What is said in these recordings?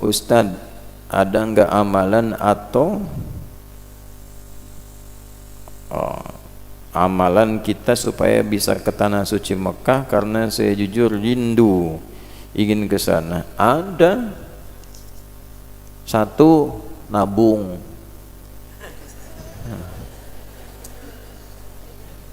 Ustadz, ada nggak amalan atau amalan kita supaya bisa ke tanah suci Mekah? Karena saya jujur rindu ingin ke sana. Ada. Satu, nabung.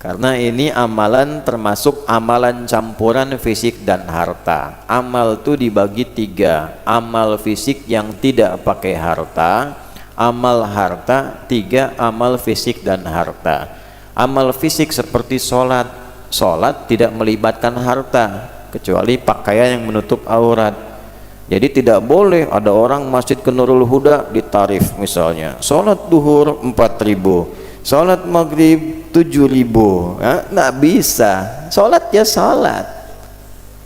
Karena ini amalan termasuk amalan campuran fisik dan harta. Amal itu dibagi tiga: amal fisik yang tidak pakai harta, amal harta, tiga amal fisik dan harta. Amal fisik seperti sholat. Sholat tidak melibatkan harta kecuali pakaian yang menutup aurat. Jadi tidak boleh ada orang masjid ke Nurul Huda ditarif misalnya sholat duhur 4.000, sholat maghrib 7.000, nggak bisa. Sholat ya sholat.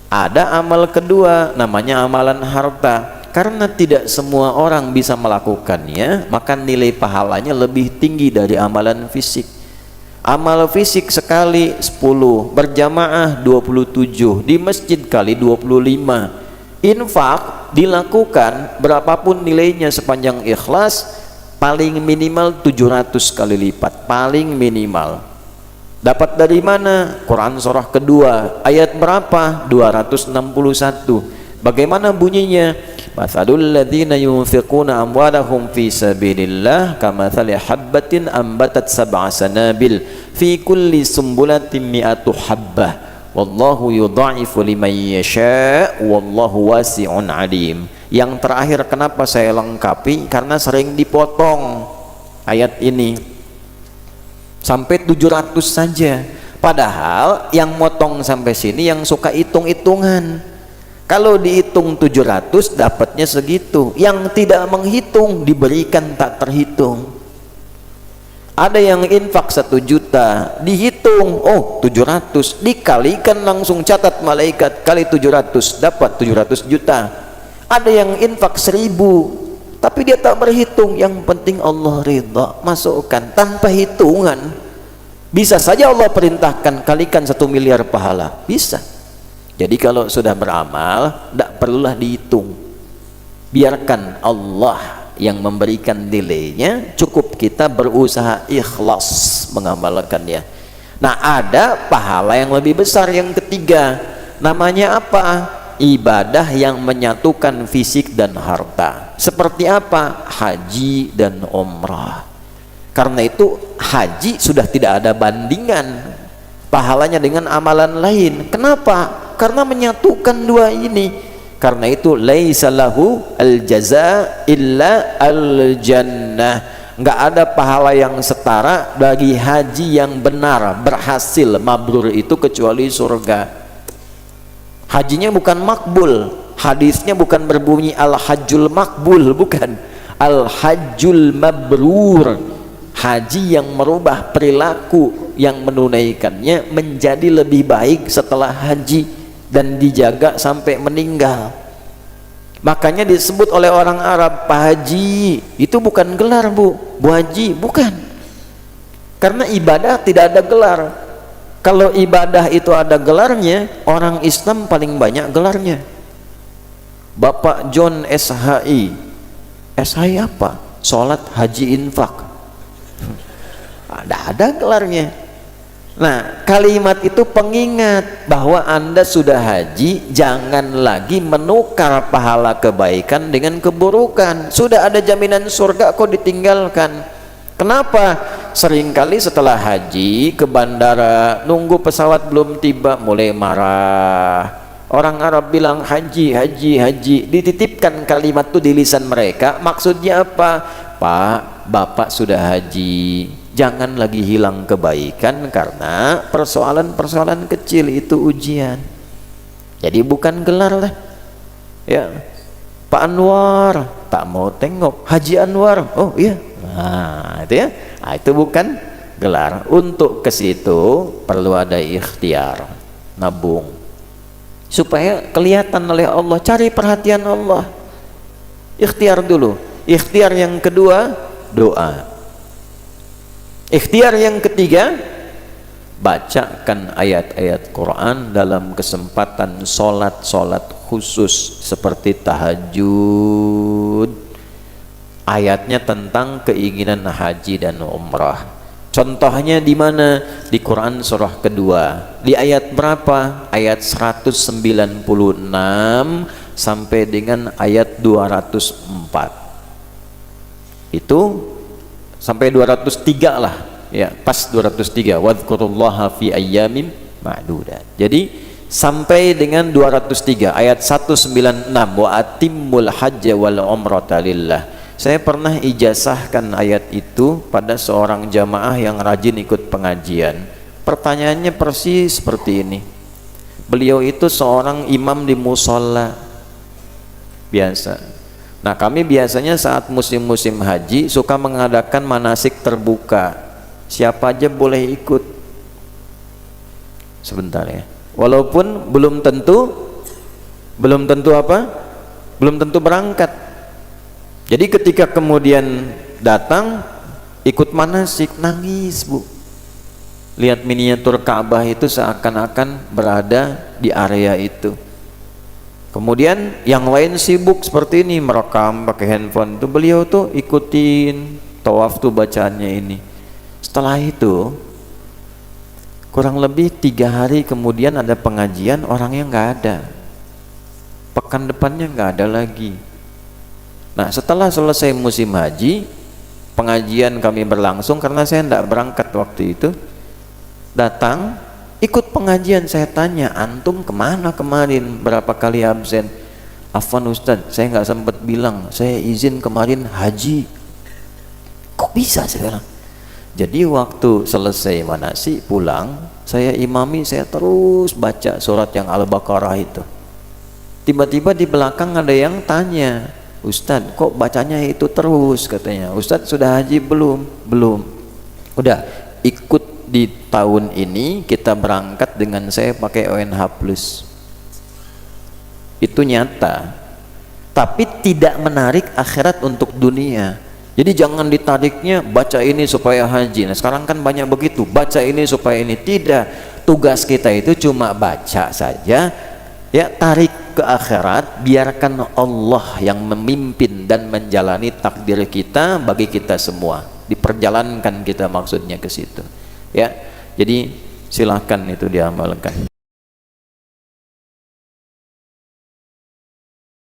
Ada amal kedua namanya amalan harta. Karena tidak semua orang bisa melakukannya, maka nilai pahalanya lebih tinggi dari amalan fisik. Amal fisik sekali 10, berjamaah 27, di masjid kali 25. Infak dilakukan berapapun nilainya sepanjang ikhlas, paling minimal 700 kali lipat, paling minimal. Dapat dari mana? Quran surah kedua ayat berapa? 261. Bagaimana bunyinya? Mathalul ladzina yunfiquna amwalahum fi sabilillah kamathali habbatin ambatat sab'a sanabil fi kulli sumbulatin mi'atu habbah wallahu yudha'ifu liman yasha' wallahu wasi'un alim. Yang terakhir kenapa saya lengkapi? Karena sering dipotong ayat ini sampai 700 saja, padahal yang motong sampai sini yang suka hitung-hitungan. Kalau dihitung 700 dapatnya segitu, yang tidak menghitung diberikan tak terhitung. Ada yang infak 1 juta, dihitung, oh 700, dikalikan langsung, catat malaikat kali 700, dapat 700 juta. Ada yang infak 1000, tapi dia tak berhitung, yang penting Allah ridha, masukkan tanpa hitungan. Bisa saja Allah perintahkan kalikan 1 miliar pahala, bisa. Jadi kalau sudah beramal, tidak perlulah dihitung, biarkan Allah yang memberikan nilainya, cukup kita berusaha ikhlas mengamalkannya. Nah, ada pahala yang lebih besar yang ketiga, namanya apa? Ibadah yang menyatukan fisik dan harta. Seperti apa? Haji dan umrah. Karena itu haji sudah tidak ada bandingan pahalanya dengan amalan lain. Kenapa? Karena menyatukan dua ini. Karena itu laisa lahu al-jaza illa al-jannah. Enggak ada pahala yang setara bagi haji yang benar, berhasil, mabrur itu kecuali surga. Hajinya bukan makbul, hadisnya bukan berbunyi al-hajjul makbul, bukan, al-hajjul mabrur, haji yang merubah perilaku yang menunaikannya menjadi lebih baik setelah haji dan dijaga sampai meninggal. Makanya disebut oleh orang Arab Pak Haji. Itu bukan gelar, Bu Haji, bukan. Karena ibadah tidak ada gelar. Kalau ibadah itu ada gelarnya, orang Islam paling banyak gelarnya. Bapak John SHI. SHI apa? Sholat, haji, infak. Ada gelarnya. Nah, kalimat itu pengingat bahwa Anda sudah haji, jangan lagi menukar pahala kebaikan dengan keburukan. Sudah ada jaminan surga kok ditinggalkan. Kenapa? Seringkali setelah haji ke bandara, nunggu pesawat belum tiba, mulai marah. Orang Arab bilang haji, haji, haji. Dititipkan kalimat itu di lisan mereka. Maksudnya apa? Pak, Bapak sudah haji, jangan lagi hilang kebaikan karena persoalan-persoalan kecil itu ujian. Jadi bukan gelar lah. Ya, Pak Anwar, tak mau tengok Haji Anwar. Oh iya, nah itu ya. Nah, itu bukan gelar. Untuk ke situ perlu ada ikhtiar, nabung, supaya kelihatan oleh Allah. Cari perhatian Allah. Ikhtiar dulu. Ikhtiar yang kedua, doa. Ikhtiar yang ketiga, bacakan ayat-ayat Quran dalam kesempatan sholat khusus seperti tahajud, ayatnya tentang keinginan haji dan umrah. Contohnya di mana? Di Quran surah kedua. Di ayat berapa? Ayat 196 sampai dengan ayat 204. Itu sampai 203 lah. Ya, pas 203. Wadhkurullaha fi ayyamin ma'dudat. Jadi sampai dengan 203 ayat 196 wa atimmul hajja wal umrata lillah. Saya pernah ijazahkan ayat itu pada seorang jamaah yang rajin ikut pengajian. Pertanyaannya persis seperti ini. Beliau itu seorang imam di musola biasa. Nah, kami biasanya saat musim-musim haji suka mengadakan manasik terbuka. Siapa aja boleh ikut. Sebentar ya. Walaupun belum tentu apa? Belum tentu berangkat. Jadi ketika kemudian datang ikut manasik, nangis bu. Lihat miniatur Ka'bah itu seakan-akan berada di area itu. Kemudian yang lain sibuk seperti ini, merekam pakai handphone. Itu beliau tuh ikutin tawaf tuh bacaannya ini. Setelah itu kurang lebih 3 hari kemudian ada pengajian, orangnya nggak ada. Pekan depannya nggak ada lagi. Nah, setelah selesai musim haji, pengajian kami berlangsung karena saya tidak berangkat waktu itu. Datang, ikut pengajian. Saya tanya, antum kemana kemarin? Berapa kali absen? Afwan Ustadz, saya nggak sempat bilang, saya izin kemarin haji. Kok bisa sekarang? Jadi waktu selesai manasik pulang, saya imami, saya terus baca surat yang Al-Baqarah itu. Tiba-tiba di belakang ada yang tanya, Ustadz kok bacanya itu terus, katanya. Ustadz sudah haji belum? Belum. Udah ikut di tahun ini, kita berangkat dengan saya pakai ONH Plus. Itu nyata, tapi tidak menarik akhirat untuk dunia. Jadi jangan ditariknya baca ini supaya haji. Nah sekarang kan banyak begitu, baca ini supaya ini. Tidak, tugas kita itu cuma baca saja. Ya, tarik ke akhirat, biarkan Allah yang memimpin dan menjalani takdir kita bagi kita semua. Diperjalankan kita maksudnya ke situ. Ya, jadi silahkan itu diamalkan.